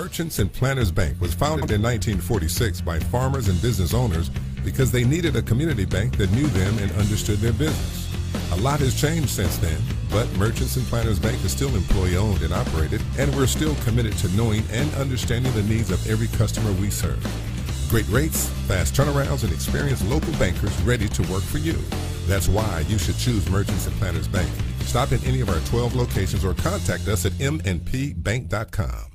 Merchants and Planners Bank was founded in 1946 by farmers and business owners because they needed a community bank that knew them and understood their business. A lot has changed since then, but Merchants and Planners Bank is still employee-owned and operated, and we're still committed to knowing and understanding the needs of every customer we serve. Great rates, fast turnarounds, and experienced local bankers ready to work for you. That's why you should choose Merchants and Planners Bank. Stop in any of our 12 locations or contact us at mnpbank.com.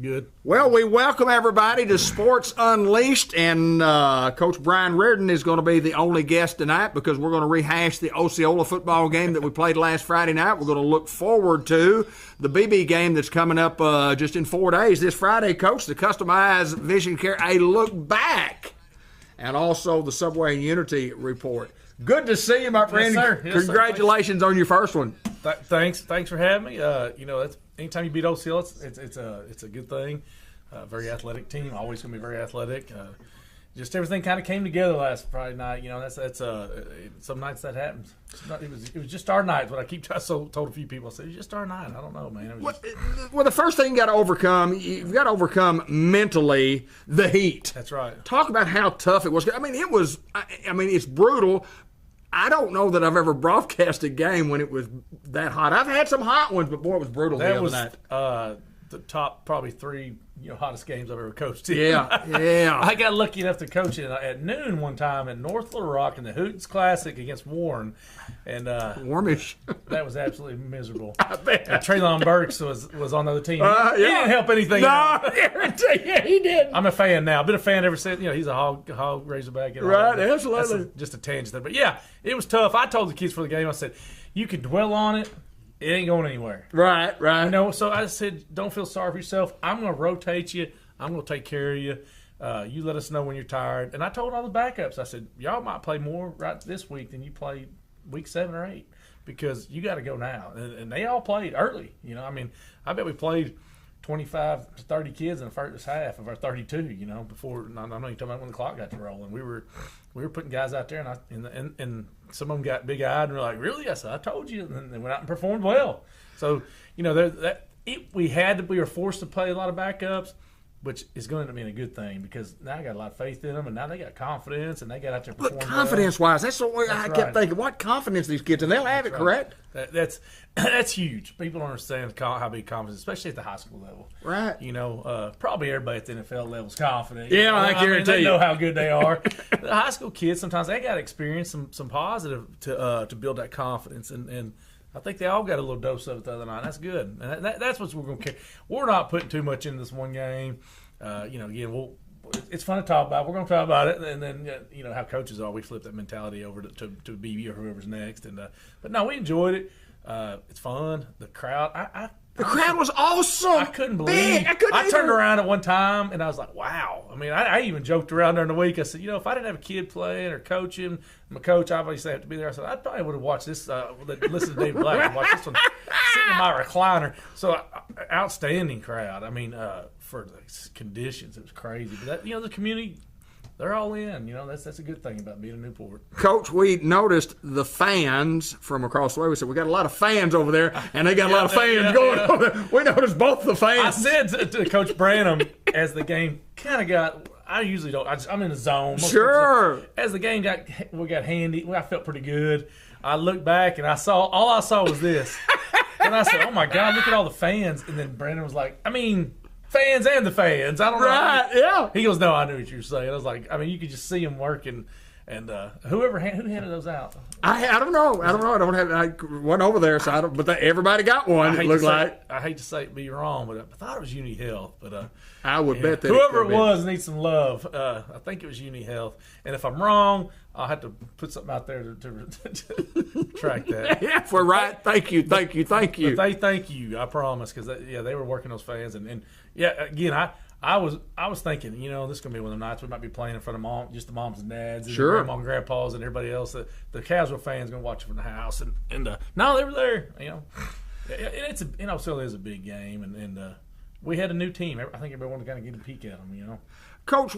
Good. Well, we welcome everybody to Sports Unleashed, and Coach Brian Reardon is going to be the only guest tonight because we're going to rehash the Osceola football game that we played last Friday night. We're going to look forward to the BB game that's coming up just in 4 days. This Friday, Coach, the Customized Vision Care, a look back, and also the Subway and Unity report. Good to see you, my friend. Yes, sir. Yes, Congratulations on your first one. Thanks for having me. That's anytime you beat Osceola, it's a good thing. Very athletic team, always going to be very athletic. Just everything kind of came together last Friday night. That's some nights that happens. It was just our night. What I keep told a few people, I said, it's just our night. I don't know, man. Well, the first thing you've got to overcome mentally the heat. That's right. Talk about how tough it was. I mean, it's brutal. I don't know that I've ever broadcast a game when it was that hot. I've had some hot ones, but boy, it was brutal the other night. The top probably three hottest games I've ever coached in. Yeah. I got lucky enough to coach it at noon one time at North Little Rock in the Hoots Classic against Warren, and warmish. That was absolutely miserable. I bet. Traylon Burks was on the other team. Yeah. He didn't help anything. No, yeah, he did. I'm a fan now. I've been a fan ever since. He's a hog razorback. Right, absolutely. Just a tangent there, but yeah, it was tough. I told the kids for the game, I said, you can dwell on it. It ain't going anywhere. Right. So I said, don't feel sorry for yourself. I'm going to rotate you. I'm going to take care of you. You let us know when you're tired. And I told all the backups, I said, y'all might play more right this week than you played week 7 or 8 because you got to go now. And they all played early. I bet we played 25 to 30 kids in the first half of our 32, before – I know you're talking about when the clock got to rolling. We were putting guys out there, and some of them got big-eyed and were like, really? I said, I told you. And they went out and performed well. So, we were forced to play a lot of backups, which is going to be a good thing because now I got a lot of faith in them, and now they got confidence, and they got out there performing. But confidence-wise, that's the way I kept thinking. What confidence these kids, and they'll have it, correct? That's huge. People don't understand how big confidence, especially at the high school level. Right. Probably everybody at the NFL level is confident. Yeah, I guarantee they you. know how good they are. The high school kids, sometimes they got to experience some positive to build that confidence, and I think they all got a little dose of it the other night. That's good, and that's what we're going to carry. We're not putting too much into this one game. Again, it's fun to talk about. We're going to talk about it, and then how coaches always flip that mentality over to BB or whoever's next. But no, we enjoyed it. It's fun. The crowd, the crowd was awesome. I couldn't believe. I turned around at one time and I was like, "Wow!" I mean, I even joked around during the week. I said, if I didn't have a kid playing or coaching, I'm a coach. I obviously have to be there. I said, I probably would have watched this. Listen to David Black and watch this one sitting in my recliner. So, outstanding crowd. I mean, for the conditions, it was crazy. But that, the community. They're all in. That's a good thing about being in Newport. Coach, we noticed the fans from across the way. We said, we got a lot of fans over there, and they got a lot of fans going over there. We noticed both the fans. I said to Coach Branham as the game kind of got – I usually don't – I'm in the zone. Sure. As the game got handy, I felt pretty good. I looked back, and all I saw was this. And I said, oh, my God, look at all the fans. And then Brandon was like, fans and the fans. I don't know. Right, yeah. He goes, no, I knew what you were saying. I was like, you could just see him working. And who handed those out? I don't know. I wasn't over there, so I don't. But everybody got one. It looked like. I hate to say it, be wrong, but I thought it was Uni Health. But I would bet that whoever it was needs some love. I think it was Uni Health. And if I'm wrong, I'll have to put something out there to track that. Yeah, if we're right, thank you. But they thank you, I promise, because they were working those fans, and again, I was thinking, this is gonna be one of the nights we might be playing in front of just the moms and dads, and sure, grandma and grandpas, and everybody else. The casual fans gonna watch it from the house, and no, they were there. Osceola is a big game, and we had a new team. I think everyone wanted to kind of get a peek at them. Coach,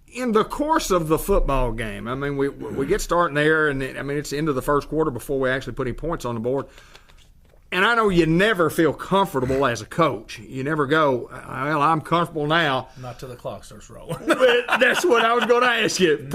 in the course of the football game, I mean, we get starting there, and it's the end of the first quarter before we actually put any points on the board. And I know you never feel comfortable as a coach. You never go, well, I'm comfortable now. Not till the clock starts rolling. That's what I was going to ask you.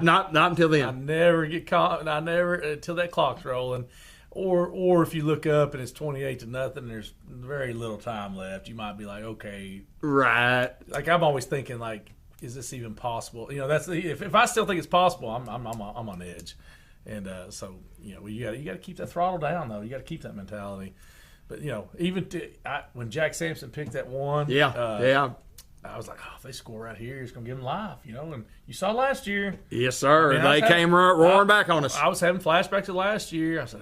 Not until then. I never get caught. Until that clock's rolling. Or if you look up and it's 28-0, there's very little time left. You might be like, okay, right. Like I'm always thinking, like, is this even possible? That's if I still think it's possible, I'm on edge. And so you got to keep that throttle down, though. You got to keep that mentality. But even when Jack Sampson picked that one, I was like, if they score right here, it's gonna give them life, And you saw last year, yes, sir. They came roaring back on us. I was having flashbacks to last year. I said,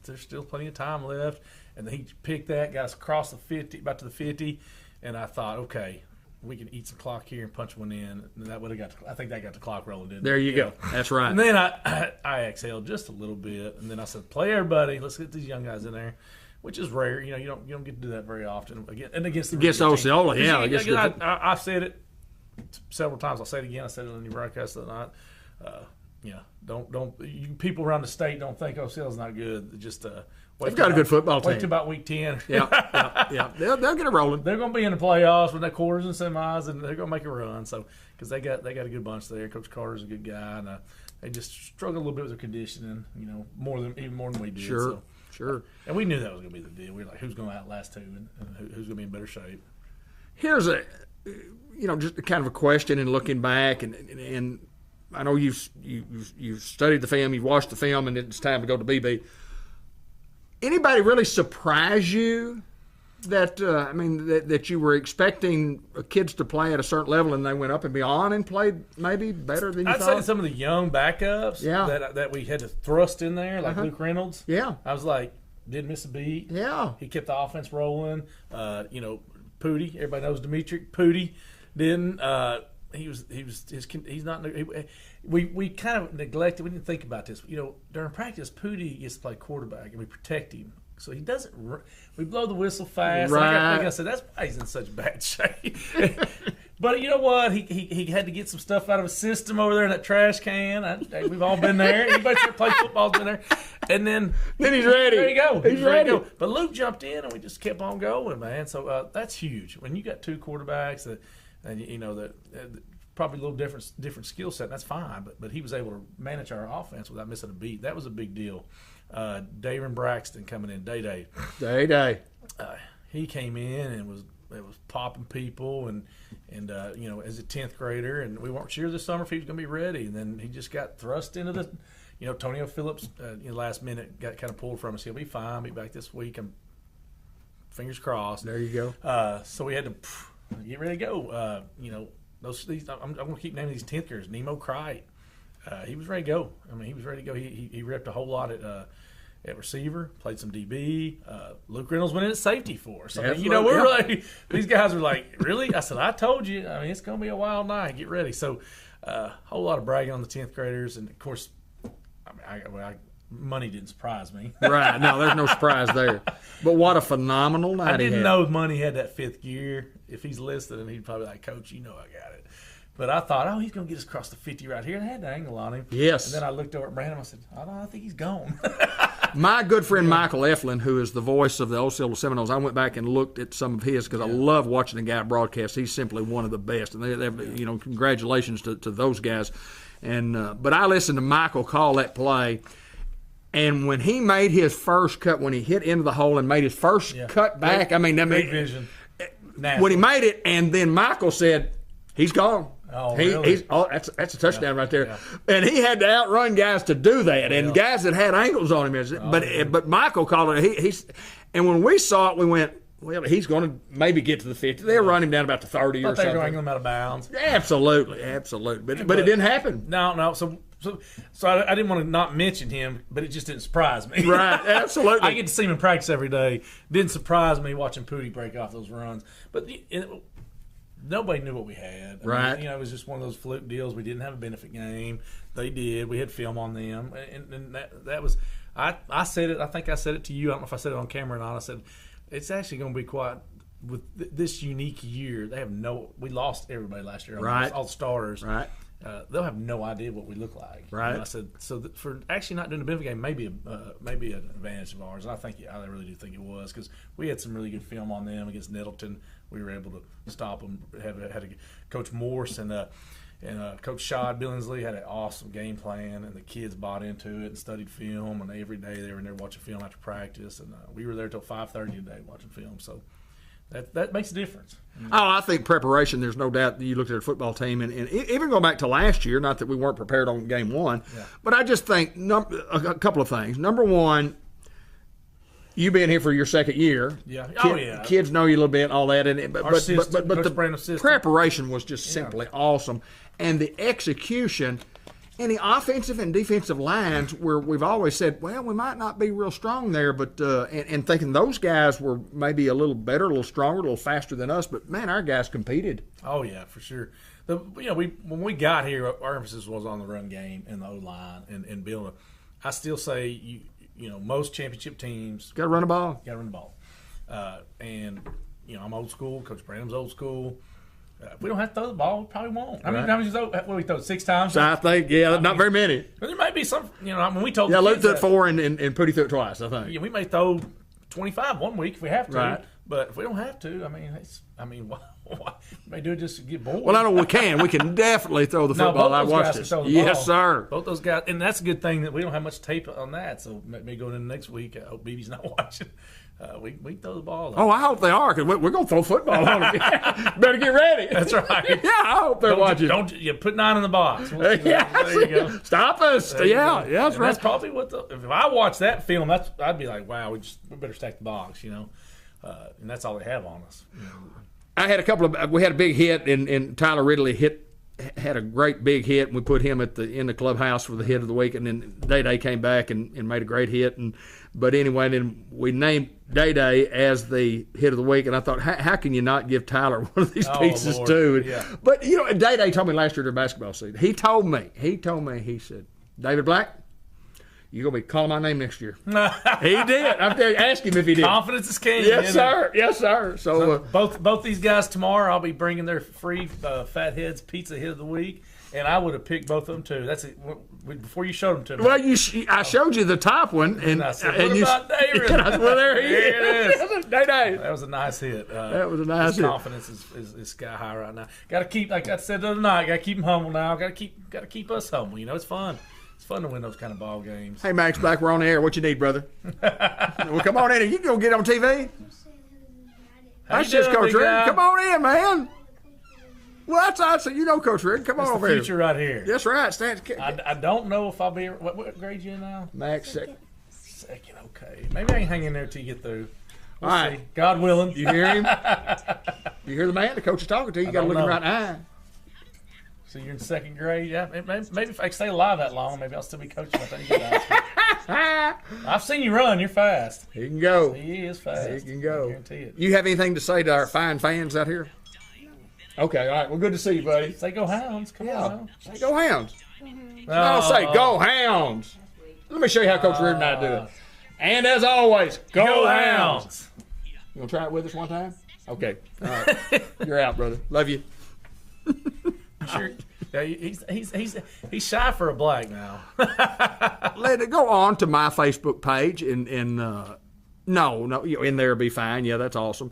there's still plenty of time left. And then he picked that, got us across the 50, about to the 50, and I thought, okay, we can eat some clock here and punch one in. And that would have I think that got the clock rolling, didn't it? There you go. That's right. And then I exhaled just a little bit, and then I said, play everybody. Let's get these young guys in there, which is rare. You don't get to do that very often. Against Osceola, yeah. I've said it several times. I'll say it again. I said it on your broadcast the other night. Don't people around the state don't think Osceola's not good. Just they've got a good football team. Wait till about week 10. Yeah. They'll get it rolling. They're going to be in the playoffs with that quarters and semis, and they're going to make a run. So because they got a good bunch there. Coach Carter's a good guy, and they just struggle a little bit with their conditioning. Even more than we did. Sure. And we knew that was going to be the deal. We were like, who's going to outlast who, and who's going to be in better shape. Here's just kind of a question, and looking back, and I know you've studied the film, you've watched the film, and it's time to go to BB. Anybody really surprise you that that you were expecting kids to play at a certain level and they went up and beyond and played maybe better than you thought? I'd say some of the young backups that we had to thrust in there, like Luke Reynolds. Yeah. I was like, didn't miss a beat. Yeah. He kept the offense rolling. Pooty, everybody knows Dimitri. Pooty didn't. He's not. We kind of neglected. We didn't think about this. During practice, Pooty gets to play quarterback, and we protect him so he doesn't. We blow the whistle fast. Right. Like I said, that's why he's in such bad shape. But you know what? He had to get some stuff out of his system over there in that trash can. We've all been there. Anybody that plays football's been there. And then he's ready. There you go. He's ready. To go. But Luke jumped in, and we just kept on going, man. So that's huge. When you got two quarterbacks that. And that probably a little different skill set. That's fine, but he was able to manage our offense without missing a beat. That was a big deal. David Braxton coming in, Day. He came in and was popping people and as a 10th grader, and we weren't sure this summer if he was going to be ready. And then he just got thrust into the Tonio Phillips last minute got kind of pulled from us. He'll be fine. Be back this week. I'm fingers crossed. There you go. So we had to. Get ready to go. I'm going to keep naming these 10th graders. Nemo Cright. He was ready to go. He was ready to go. He ripped a whole lot at receiver, played some DB. Luke Reynolds went in at safety for us. These guys were like, really? I said, I told you. It's going to be a wild night. Get ready. So a whole lot of bragging on the 10th graders. And, of course, money didn't surprise me. Right. No, there's no surprise there. But what a phenomenal night I didn't know Money had that 5th gear. If he's listed, and he'd probably like, Coach, I got it. But I thought, he's going to get us across the 50 right here. And I had the angle on him. Yes. And then I looked over at Brandon. I said, I think he's gone. My good friend Michael Eflin, who is the voice of the Osceola Seminoles, I went back and looked at some of his because I love watching the guy broadcast. He's simply one of the best. And congratulations to those guys. And but I listened to Michael call that play. And when he made his first cut, when he hit into the hole and made his first cut back, big vision. When he made it, and then Michael said, he's gone. Oh, really? That's a touchdown right there. Yeah. And he had to outrun guys to do that, and guys that had ankles on him. But Michael called it. And when we saw it, we went, well, he's going to maybe get to the 50. They'll run him down about the 30 or something. They're going him out of bounds. Absolutely. But it didn't happen. No. So I didn't want to not mention him, but it just didn't surprise me. Right, absolutely. I get to see him in practice every day. Didn't surprise me watching Pooty break off those runs. But nobody knew what we had. Right. I mean, it was just one of those fluke deals. We didn't have a benefit game. They did. We had film on them. And that was – I said it. I think I said it to you. I don't know if I said it on camera or not. I said – it's actually going to be quite with this unique year. They have we lost everybody last year, right? All the starters, right? They'll have no idea what we look like, right? And I said so for actually not doing the benefit game, maybe an advantage of ours. And I really do think it was because we had some really good film on them against Nettleton. We were able to stop them. Had a Coach Morse and Coach Shad Billingsley had an awesome game plan, and the kids bought into it and studied film. And every day they were in there watching film after practice, and we were there till 5:30 today watching film. So that makes a difference. Oh, I think preparation. There's no doubt that you looked at a football team, and even going back to last year. Not that we weren't prepared on game one, but I just think a couple of things. Number one. You being here for your second year, kids know you a little bit, all that, but the preparation was just simply awesome, and the execution, and the offensive and defensive lines where we've always said, well, we might not be real strong there, but and thinking those guys were maybe a little better, a little stronger, a little faster than us, but man, our guys competed. Oh yeah, for sure. When we got here, our emphasis was on the run game and the O line and building. I still say most championship teams got to run the ball. And I'm old school. Coach Branham's old school. If we don't have to throw the ball, we probably won't. I mean, how many what we throw 6 times? So I think, not very many. But there may be some. When we told Luke threw it 4 and Pooty threw it twice. I think. Yeah, we may throw 25 one week if we have to. Right. But if we don't have to, why? We may do it just to get bored. Well, I know we can. We can definitely throw the football. I watched it. Yes, sir. Both those guys, and that's a good thing that we don't have much tape on that. So maybe going into next week, I hope BB's not watching. We throw the ball. Oh, I hope they are because we're going to throw football on them. Better get ready. That's right. Yeah, I hope they're watching. Don't put 9 in the box. There you go. Stop us. That's right. That's probably if I watch that film, I'd be like, wow, we better stack the box, and that's all they have on us. I had we had a big hit, and Tyler Ridley had a great big hit, and we put him in the clubhouse for the hit of the week, and then Day came back and made a great hit. But anyway, then we named Day as the hit of the week, and I thought, how can you not give Tyler one of these pieces too? Yeah. But Day told me last year during basketball season. He told me, he said, David Black, you're going to be calling my name next year. He did. I'm telling you, ask him if he did. Confidence is king. Yes, sir. Yes, sir. So both these guys tomorrow, I'll be bringing their free Fatheads Pizza Hit of the Week, and I would have picked both of them too. That's it. Before you showed them to me. Well, I showed you the top one, and I said, "What about David?" Well, there he is. Day. That was a nice hit. That was a nice hit. Confidence is sky high right now. Got to keep, like I said the other night, got to keep them humble now. Got to keep us humble. It's fun. It's fun to win those kind of ball games. Hey, Max Black, we're on the air. What you need, brother? Well, come on in. You can go get on TV. That's just Coach Rick. Come on in, man. Well, that's awesome. Coach Rick. Come on over here. Future right here. That's right. I don't know if I'll be. What grade you in now? Max second. Second, okay. Maybe I can hang in there till you get through. All right. See. God willing. You hear him? You hear the man the coach is talking to you. You got to look him right in the eye. So you're in second grade, yeah? Maybe if I stay alive that long, maybe I'll still be coaching. I've seen you run. You're fast. He can go. He is fast. He can go. I guarantee it. You have anything to say to our fine fans out here? Okay, all right. Well, good to see you, buddy. Say go Hounds. Come on. Say go Hounds. No, say go Hounds. Let me show you how Coach Reardon and I do it. And as always, go Hounds. You want to try it with us one time? Okay. All right. You're out, brother. Love you. Sure. Yeah, he's shy for a black now. Let it go on to my Facebook page and no, in there be fine. Yeah, that's awesome.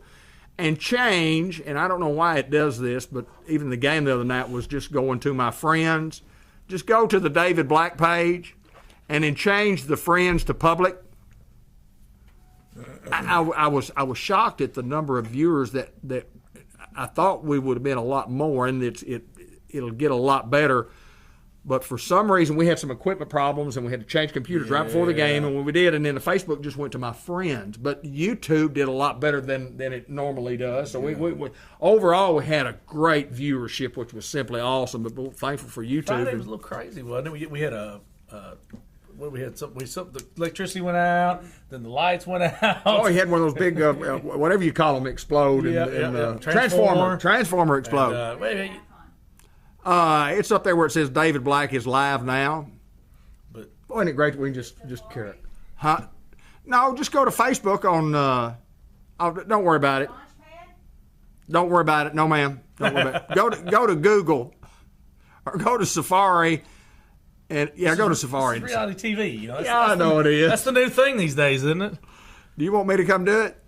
And change, and I don't know why it does this, but even the game the other night was just going to my friends. Just go to the David Black page, and then change the friends to public. I was shocked at the number of viewers that I thought we would have been a lot more, and it'll get a lot better. But for some reason, we had some equipment problems, and we had to change computers right before the game, and when we did, and then the Facebook just went to my friends. But YouTube did a lot better than it normally does. So we overall, we had a great viewership, which was simply awesome. But we're thankful for YouTube. Friday was a little crazy, wasn't it? We had the electricity went out, then the lights went out. Oh, he had one of those big, whatever you call them, explode. Transformer explode. Wait. It's up there where it says David Black is live now. But boy, isn't it great that we can just carry it? Huh? No, just go to Facebook on. Don't worry about it. Don't worry about it. No, ma'am. Don't worry about it. Go to Google or go to Safari. And go to Safari. It's reality TV, you know. I know it is. That's the new thing these days, isn't it? Do you want me to come do it?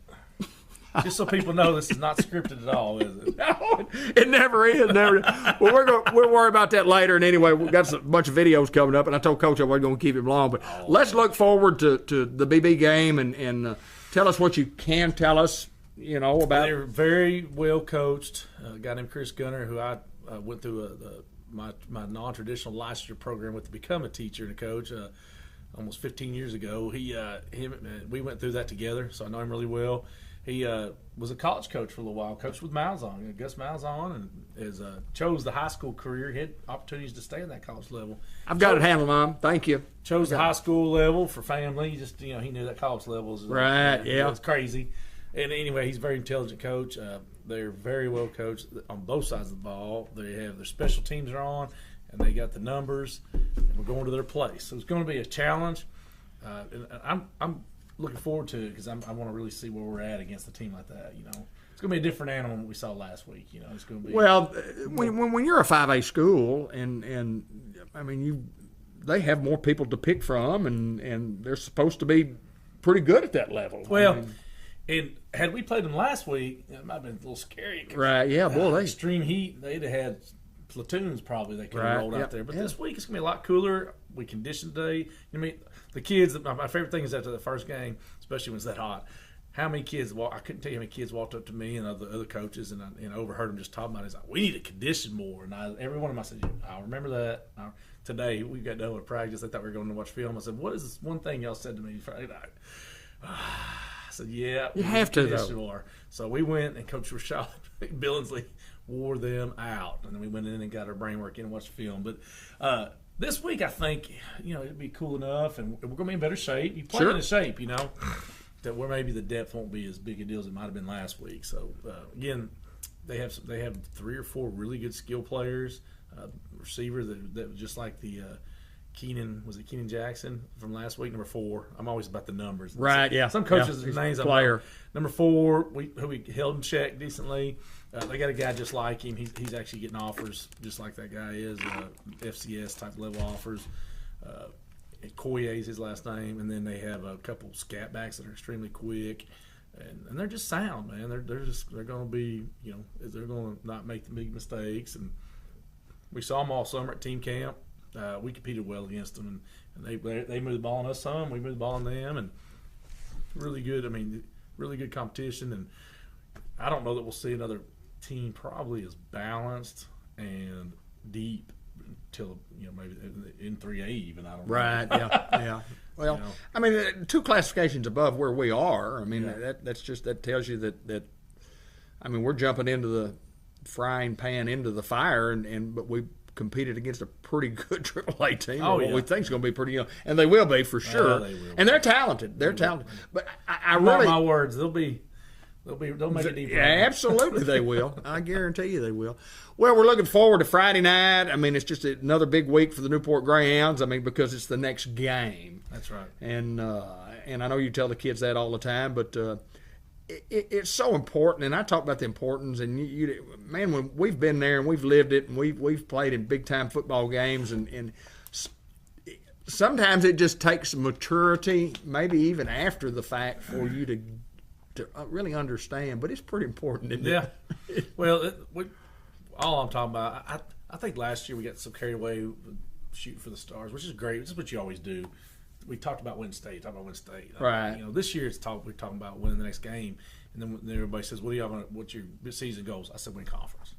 Just so people know this is not scripted at all, is it? No, it never is. Never. Well, we'll worry about that later. And anyway, we've got a bunch of videos coming up, and I told Coach I wasn't going to keep him long. But let's look forward to the BB game and tell us what you can tell us. About. They're very well coached. A guy named Chris Gunner, who I went through my non-traditional licensure program with to become a teacher and a coach almost 15 years ago. We went through that together, so I know him really well. He was a college coach for a little while, coached with Malzahn, Gus Malzahn, and chose the high school career. He had opportunities to stay in that college level. I've got it handled, Mom. Thank you. Chose the high school level for family. He knew that college level was it's crazy. And anyway, he's a very intelligent coach. They're very well coached on both sides of the ball. They have their special teams are on, and they got the numbers. And we're going to their place, so it's going to be a challenge. And I'm looking forward to it because I want to really see where we're at against a team like that. It's going to be a different animal than we saw last week. It's going to be when you're a 5A school and I mean they have more people to pick from and they're supposed to be pretty good at that level. Well. And had we played them last week, it might have been a little scary. Right, yeah, boy. Extreme heat, they'd have had platoons probably they could have rolled out there. But this week it's going to be a lot cooler. We conditioned today. The kids, my favorite thing is after the first game, especially when it's that hot, how many kids I couldn't tell you how many kids walked up to me and other coaches and I overheard them just talking about it. It's like, we need to condition more. And every one of them, I said, I remember that. Today, we got done with practice. They thought we were going to watch film. I said, what is this one thing y'all said to me Friday night? I said, yeah. You have to, though. More. So we went, and Coach Rashad Billingsley wore them out. And then we went in and got our brain work in and watched film. But this week, I think, it'd be cool enough, and we're going to be in better shape. You play in shape, that where maybe the depth won't be as big a deal as it might have been last week. So, again, they have 3 or 4 really good skill players, receivers that was just like the Keenan Jackson from last week, number 4. I'm always about the numbers. Right, yeah. Some coaches' names. Player. Number 4, who we held in check decently. They got a guy just like him. He's actually getting offers just like that guy is, FCS type level offers. Koye is his last name, and then they have a couple scat backs that are extremely quick, and they're just sound, man. They're going to be, they're going to not make the big mistakes. And we saw them all summer at team camp. We competed well against them, and they moved the ball on us some. We moved the ball on them, and really good. I mean, really good competition. And I don't know that we'll see another team probably as balanced and deep until maybe in 3A even. I don't know. Right. Yeah. Well, I mean, 2 classifications above where we are. I mean, that tells you that. I mean, we're jumping into the frying pan into the fire, but we competed against a pretty good AAA team. What we think is going to be pretty young, and they will be for sure. They will. And they're talented. They're talented. But I mark really, my words, they'll make it deep. Yeah, absolutely, they will. I guarantee you, they will. Well, we're looking forward to Friday night. I mean, it's just another big week for the Newport Greyhounds. I mean, because it's the next game. That's right. And I know you tell the kids that all the time, but. It's so important, and I talk about the importance. And man, when we've been there and we've lived it, and we've played in big time football games, and sometimes it just takes maturity, maybe even after the fact, for you to really understand. But it's pretty important, isn't it? Yeah. Well, all I'm talking about, I think last year we got so carried away shooting for the stars, which is great. This is what you always do. We talked about Win State. Right. This year we're talking about winning the next game, and then everybody says, "What's your season goals?" I said, "Win conference."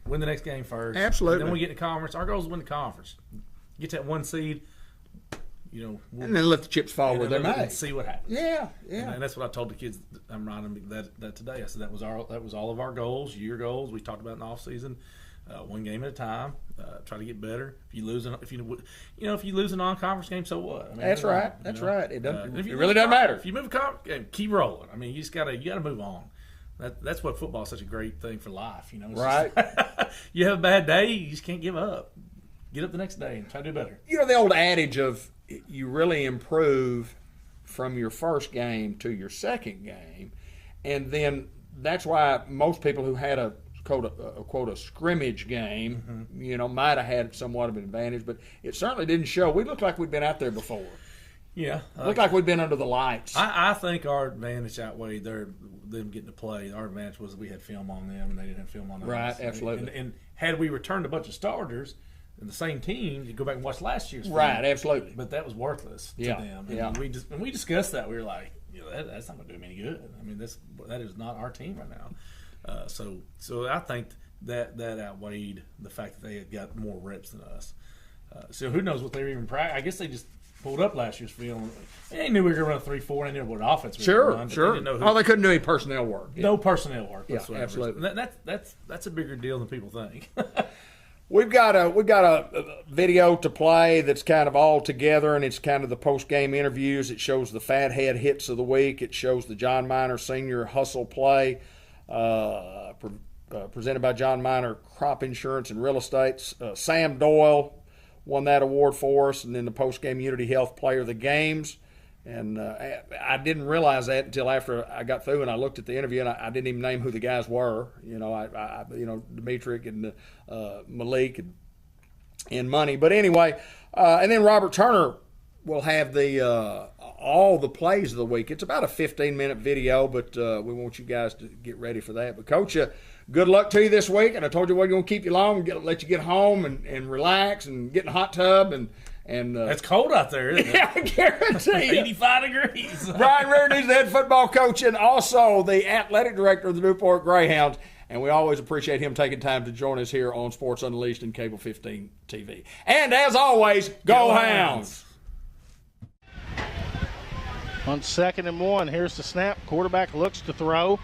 win the next game first. Absolutely. And then we get in the conference. Our goal is to win the conference. Get that 1 seed. And then let the chips fall where they're made. And see what happens. Yeah. And that's what I told the kids. I'm writing that today. I said that was all of our goals, year goals. We talked about in the off season, 1 game at a time. Try to get better. If you lose a non-conference game, so what? I mean, that's right. That's right. It doesn't. It really doesn't matter. If you move a conference game, keep rolling. I mean, you gotta move on. That's what football is such a great thing for life. It's right. Just, you have a bad day, you just can't give up. Get up the next day and try to do better. The old adage of you really improve from your first game to your second game, and then that's why most people who had a scrimmage game, might have had somewhat of an advantage, but it certainly didn't show. We looked like we'd been out there before. Yeah, looked like we'd been under the lights. I think our advantage outweighed them getting to play. Our advantage was that we had film on them, and they didn't have film on us. Right, absolutely. And had we returned a bunch of starters and the same team, you go back and watch last year's film. Right, absolutely. But that was worthless to them. And we discussed that. We were like, that's not going to do them any good. I mean, that is not our team right now. So I think that outweighed the fact that they had got more reps than us. So who knows what they were even practicing. I guess they just pulled up last year's film. They knew we were going to run 3-4. They knew what offense we were going to run. Sure. They couldn't do any personnel work. No personnel work whatsoever. Yeah, absolutely. That's a bigger deal than people think. We've got a video to play that's kind of all together, and it's kind of the post-game interviews. It shows the Fathead hits of the week. It shows the John Minor Senior Hustle Play, presented by John Minor Crop Insurance and Real Estate. Sam Doyle won that award for us, and then the post-game Unity Health Player of the Games. And I didn't realize that until after I got through and I looked at the interview, and I didn't even name who the guys were. Demetric and Malik and Money. But anyway, and then Robert Turner will have the all the plays of the week. It's about a 15-minute video, but we want you guys to get ready for that. But Coach, good luck to you this week. And I told you we we're going to keep you long, let you get home and relax and get in the hot tub and it's cold out there, isn't it? Yeah, I guarantee you. 85 degrees. Brian Reardon is the head football coach and also the athletic director of the Newport Greyhounds, and we always appreciate him taking time to join us here on Sports Unleashed and Cable 15 TV. And as always, go Hounds! On 2nd and 1, here's the snap. Quarterback looks to throw.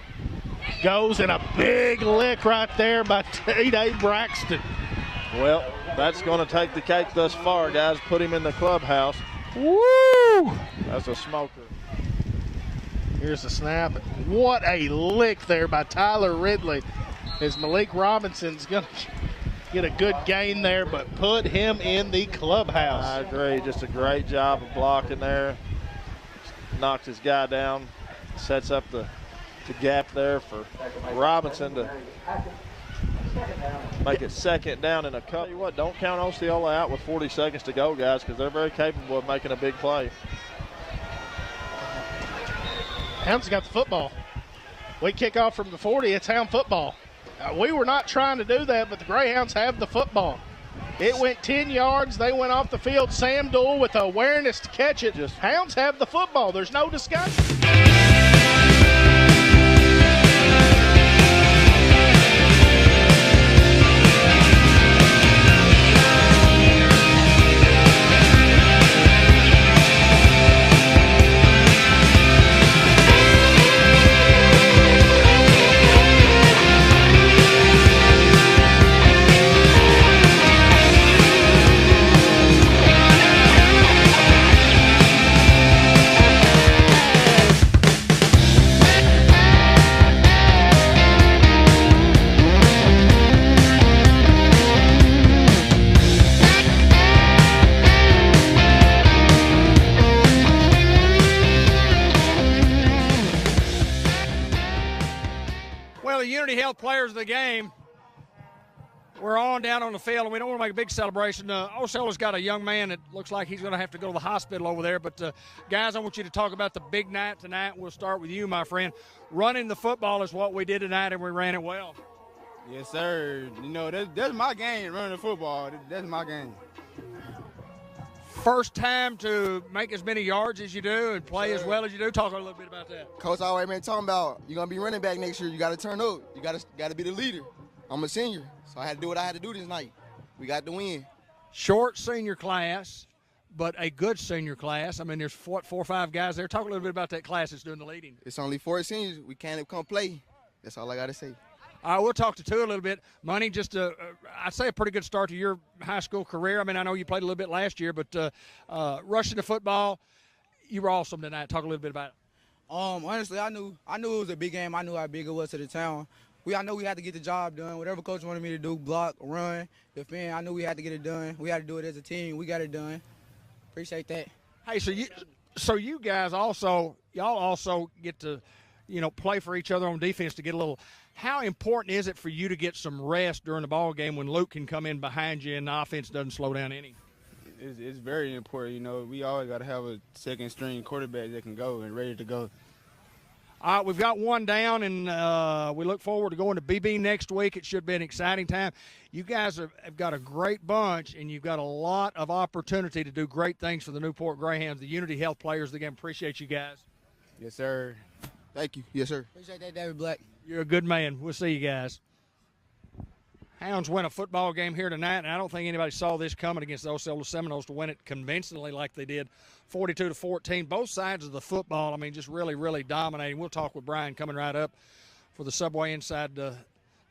Goes in a big lick right there by T.J. Braxton. Well, that's going to take the cake thus far, guys. Put him in the clubhouse. Woo! That's a smoker. Here's the snap. What a lick there by Tyler Ridley. As Malik Robinson's going to get a good gain there, but put him in the clubhouse. I agree. Just a great job of blocking there. Knocked his guy down. Sets up the gap there for Robinson to make it 2nd down in a couple. Tell you what, don't count Osceola out with 40 seconds to go, guys, because they're very capable of making a big play. Hounds got the football. We kick off from the 40. It's Hound football. We were not trying to do that, but the Greyhounds have the football. It went 10 yards. They went off the field. Sam Doyle with the awareness to catch it. Hounds have the football. There's no discussion. Players of the game. We're on down on the field, and we don't want to make a big celebration. Osceola's got a young man that looks like he's going to have to go to the hospital over there. But, guys, I want you to talk about the big night tonight. We'll start with you, my friend. Running the football is what we did tonight, and we ran it well. Yes, sir. That's my game, running the football. That's my game. First time to make as many yards as you do and play as well as you do. Talk a little bit about that. Coach always been talking about you're gonna be running back next year. You got to turn up. You got to be the leader. I'm a senior, so I had to do what I had to do this night. We got the win. Short senior class, but a good senior class. I mean, there's 4 or 5 guys there. Talk a little bit about that class that's doing the leading. It's only 4 seniors. We can't come play. That's all I got to say. All right, we'll talk to 2 a little bit. Money, just I'd say a pretty good start to your high school career. I mean, I know you played a little bit last year, but rushing the football, you were awesome tonight. Talk a little bit about it. Honestly, I knew it was a big game. I knew how big it was to the town. I know we had to get the job done. Whatever coach wanted me to do, block, run, defend, I knew we had to get it done. We had to do it as a team. We got it done. Appreciate that. Hey, so you guys y'all also get to, play for each other on defense to get a little. How important is it for you to get some rest during the ball game when Luke can come in behind you and the offense doesn't slow down any? It's very important. We always got to have a second string quarterback that can go and ready to go. All right, we've got one down, and we look forward to going to BB next week. It should be an exciting time. You guys have got a great bunch, and you've got a lot of opportunity to do great things for the Newport Greyhounds, the Unity Health players. Again, appreciate you guys. Yes, sir. Thank you. Yes, sir. Appreciate that, David Black. You're a good man. We'll see you guys. Hounds win a football game here tonight, and I don't think anybody saw this coming against the Osceola Seminoles to win it convincingly like they did, 42-14. Both sides of the football, I mean, just really, really dominating. We'll talk with Brian coming right up for the Subway inside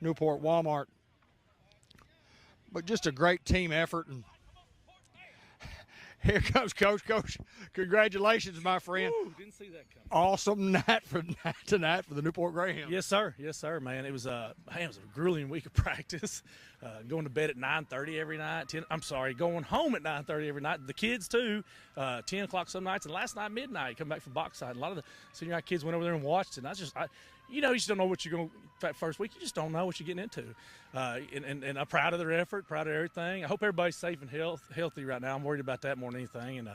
Newport Walmart. But just a great team effort. And here comes Coach. Coach, congratulations, my friend. Ooh, didn't see that coming. Awesome night tonight for the Newport Greyhounds. Yes, sir. Yes, sir, man. It was a grueling week of practice. Going to bed at 9:30 every night. Going home at 9:30 every night. The kids, too, 10 o'clock some nights. And last night, midnight, come back from box side. A lot of the senior high kids went over there and watched it. And you just don't know what you're going to – that first week, you just don't know what you're getting into. And I'm proud of their effort, proud of everything. I hope everybody's safe and healthy right now. I'm worried about that more than anything. And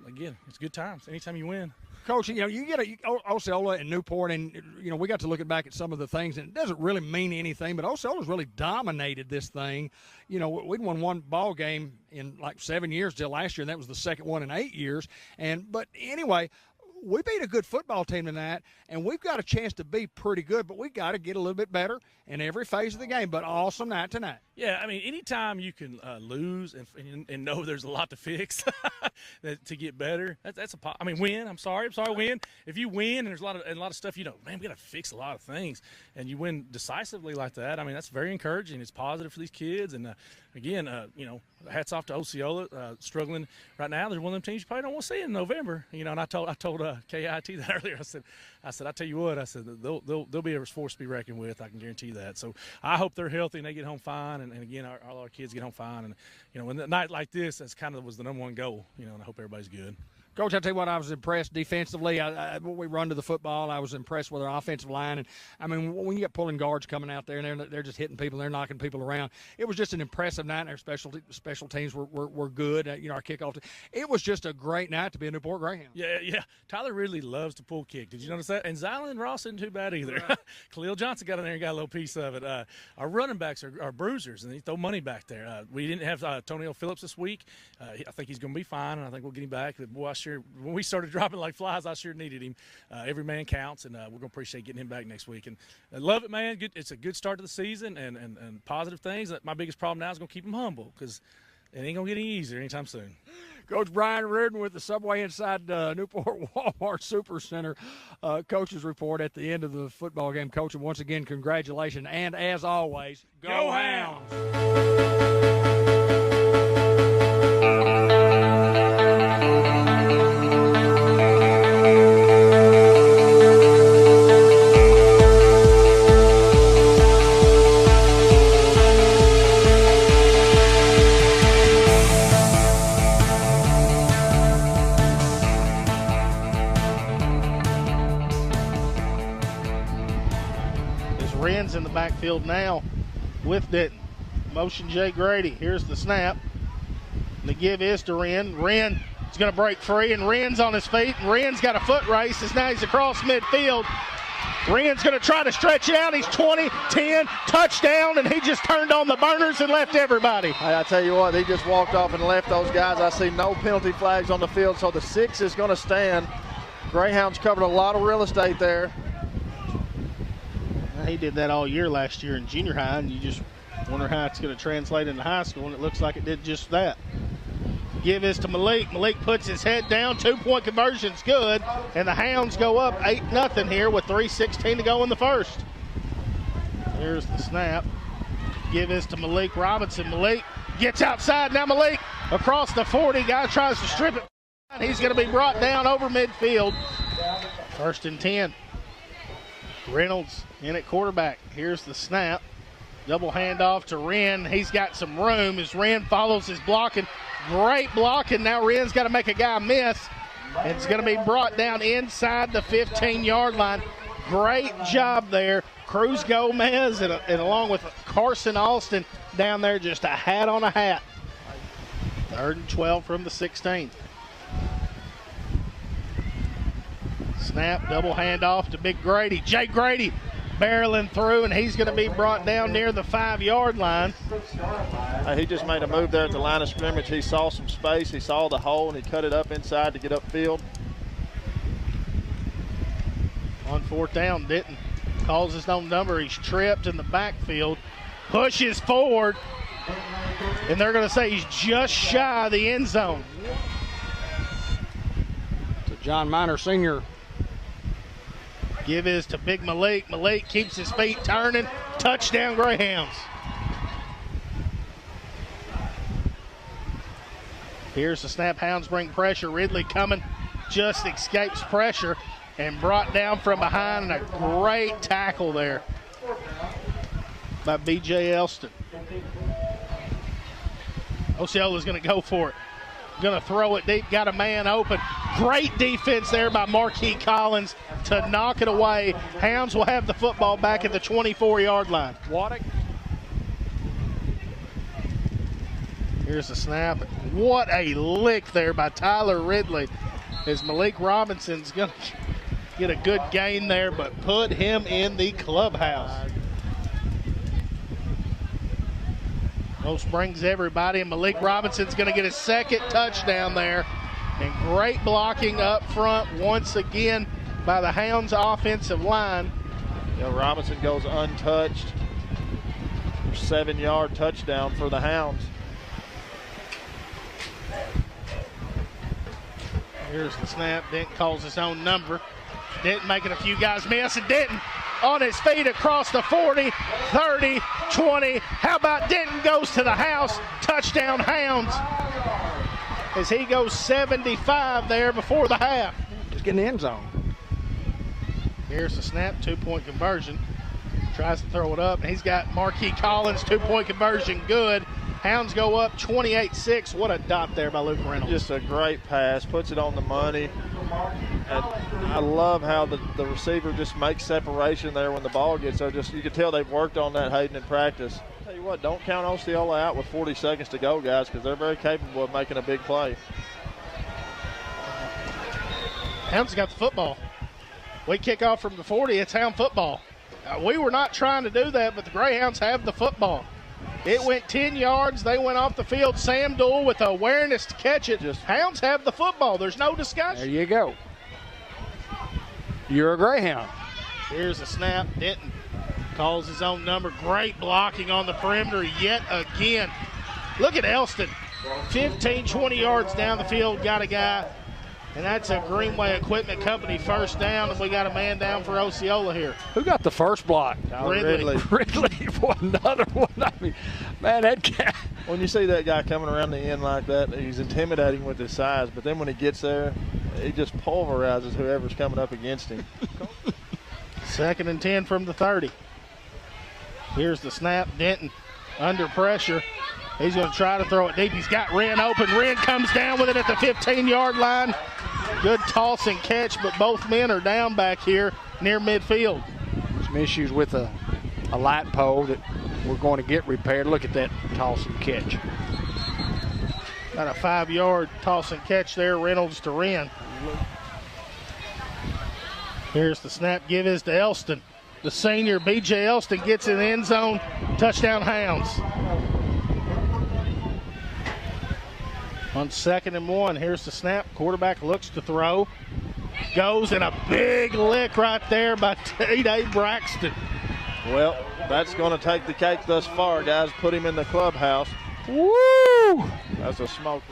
again, it's good times anytime you win. Coach, you get Osceola and Newport, and, we got to look back at some of the things, and it doesn't really mean anything, but Osceola's really dominated this thing. We'd won one ball game in like 7 years till last year, and that was the second one in 8 years. But anyway, we beat a good football team tonight, and we've got a chance to be pretty good, but we've got to get a little bit better in every phase of the game. But awesome night tonight. Yeah, I mean, anytime you can lose and know there's a lot to fix to get better, win. I'm sorry, win. If you win and there's a lot of stuff, we got to fix a lot of things, and you win decisively like that. I mean, that's very encouraging. It's positive for these kids, and again, hats off to Osceola, struggling right now. They're one of them teams you probably don't want to see in November. And I told KIT that earlier. I said, I tell you what, I said they'll be a force to be reckoned with. I can guarantee that. So I hope they're healthy and they get home fine. And again, all our kids get home fine. And when a night like this, that's kind of was the number one goal. And I hope everybody's good. Coach, I'll tell you what, I was impressed defensively. When we run to the football, I was impressed with our offensive line. And, I mean, when you get pulling guards coming out there and they're just hitting people, they're knocking people around, it was just an impressive night. And our special teams were good. Our kickoff team. It was just a great night to be a Newport Greyhound. Yeah. Tyler Ridley loves to pull kick. Did you notice that? And Zylan Ross isn't too bad either. Right. Khalil Johnson got in there and got a little piece of it. Our running backs are bruisers, and they throw money back there. We didn't have Tonio Phillips this week. I think he's going to be fine, and I think we'll get him back. But, boy, when we started dropping like flies, I sure needed him. Every man counts, and we're going to appreciate getting him back next week. And I love it, man. It's a good start to the season and positive things. My biggest problem now is going to keep him humble because it ain't going to get any easier anytime soon. Coach Brian Reardon with the Subway inside Newport Walmart Supercenter coaches report at the end of the football game. Coach, and once again, congratulations. And as always, go Hounds! In the backfield now with Denton. Motion Jay Grady. Here's the snap. The give is to Wren. Wren is going to break free, and Wren's on his feet. And Wren's got a foot race as now he's across midfield. Wren's going to try to stretch it out. He's 20, 10, touchdown, and he just turned on the burners and left everybody. Hey, I tell you what, he just walked off and left those guys. I see no penalty flags on the field, so the 6 is going to stand. Greyhounds covered a lot of real estate there. He did that all year last year in junior high, and you just wonder how it's going to translate into high school, and it looks like it did just that. Give this to Malik. Malik puts his head down. 2-point conversion's good, and the Hounds go up 8-0 here with 3:16 to go in the first. Here's the snap. Give this to Malik Robinson. Malik gets outside. Now Malik across the 40. Guy tries to strip it. He's going to be brought down over midfield. 1st and 10. Reynolds in at quarterback. Here's the snap. Double handoff to Wren. He's got some room as Wren follows his blocking. Great blocking. Now Wren's got to make a guy miss. It's going to be brought down inside the 15-yard line. Great job there. Cruz Gomez and along with Carson Alston down there, just a hat on a hat. 3rd and 12 from the 16. Snap, double handoff to Big Grady. Jay Grady barreling through, and he's going to be brought down near the 5-yard line. He just made a move there at the line of scrimmage. He saw some space. He saw the hole, and he cut it up inside to get upfield. On 4th down, Denton calls his own number. He's tripped in the backfield, pushes forward, and they're going to say he's just shy of the end zone. So John Miner Sr. Give is to Big Malik. Malik keeps his feet turning. Touchdown, Greyhounds. Here's the snap. Hounds bring pressure. Ridley coming, just escapes pressure and brought down from behind, and a great tackle there by B.J. Elston. Osceola's going to go for it. Going to throw it deep, got a man open. Great defense there by Marquis Collins to knock it away. Hounds will have the football back at the 24-yard line. Waddick. Here's the snap. What a lick there by Tyler Ridley, as Malik Robinson's going to get a good gain there, but put him in the clubhouse. Most brings everybody, and Malik Robinson's going to get his 2nd touchdown there. And great blocking up front once again by the Hounds offensive line. Yeah, Robinson goes untouched. 7-yard touchdown for the Hounds. Here's the snap. Denton calls his own number. Denton making a few guys miss, and Denton on his feet across the 40, 30, 20. How about Denton goes to the house? Touchdown, Hounds. As he goes 75 there before the half. Just get in the end zone. Here's the snap, 2-point conversion. Tries to throw it up, and he's got Marquis Collins, 2-point conversion, good. Hounds go up 28-6. What a dot there by Luke Reynolds. Just a great pass, puts it on the money. And I love how the receiver just makes separation there when the ball gets there. Just you can tell they've worked on that, Hayden, in practice. Tell you what, don't count Osceola out with 40 seconds to go, guys, because they're very capable of making a big play. Hounds got the football. We kick off from the 40. It's Hound football. We were not trying to do that, but the Greyhounds have the football. It went 10 yards. They went off the field. Sam Dool with the awareness to catch it. Hounds have the football. There's no discussion. There you go. You're a Greyhound. Here's a snap. Denton calls his own number. Great blocking on the perimeter yet again. Look at Elston. 15, 20 yards down the field. Got a guy. And that's a Greenway Equipment Company 1st down, and we got a man down for Osceola here. Who got the first block? Ridley. Ridley for another one. I mean, man, that guy. When you see that guy coming around the end like that, he's intimidating with his size. But then when he gets there, he just pulverizes whoever's coming up against him. 2nd and 10 from the 30. Here's the snap. Denton under pressure. He's going to try to throw it deep. He's got Wren open. Wren comes down with it at the 15-yard line. Good toss and catch, but both men are down back here near midfield. Some issues with a light pole that we're going to get repaired. Look at that toss and catch. Got a 5-yard toss and catch there, Reynolds to Wren. Here's the snap. Give is to Elston. The senior, B.J. Elston, gets in the end zone. Touchdown, Hounds. On 2nd and 1, here's the snap. Quarterback looks to throw. Goes, and a big lick right there by T.J. Braxton. Well, that's going to take the cake thus far, guys. Put him in the clubhouse. Woo! That's a smoker.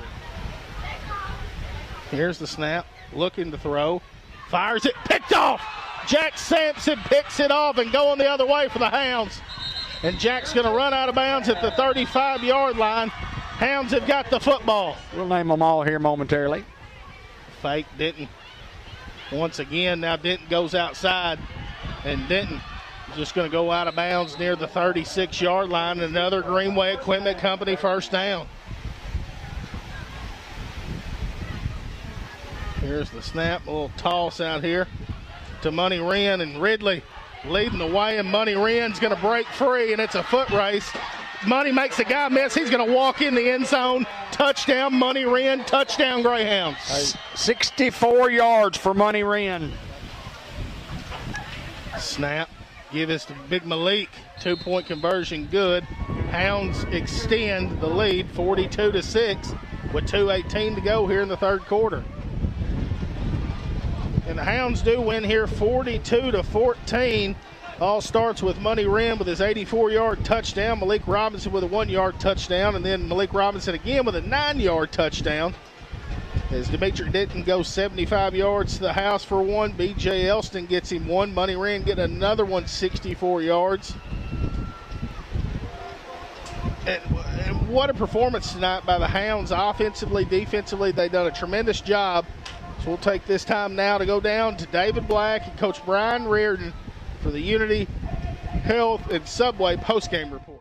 Here's the snap. Looking to throw. Fires it. Picked off. Jack Sampson picks it off and going the other way for the Hounds. And Jack's going to run out of bounds at the 35-yard line. Hounds have got the football. We'll name them all here momentarily. Fake Denton. Once again, now Denton goes outside. And Denton just going to go out of bounds near the 36-yard line. Another Greenway Equipment Company first down. Here's the snap. A little toss out here to Money Wren, and Ridley leading the way, and Money Wren's going to break free, and it's a foot race. Money makes the guy miss. He's going to walk in the end zone. Touchdown, Money Wren. Touchdown, Greyhounds. 64 yards for Money Wren. Snap. Give us to Big Malik. 2-point conversion good. Hounds extend the lead 42-6 with 2:18 to go here in the third quarter. And the Hounds do win here 42-14. All starts with Money Wren with his 84-yard touchdown. Malik Robinson with a 1-yard touchdown. And then Malik Robinson again with a 9-yard touchdown. As Demetri Denton goes 75 yards to the house for one. B.J. Elston gets him one. Money Wren getting another one, 64 yards. And what a performance tonight by the Hounds. Offensively, defensively, they've done a tremendous job. So we'll take this time now to go down to David Black and Coach Brian Reardon for the Unity Health and Subway postgame report.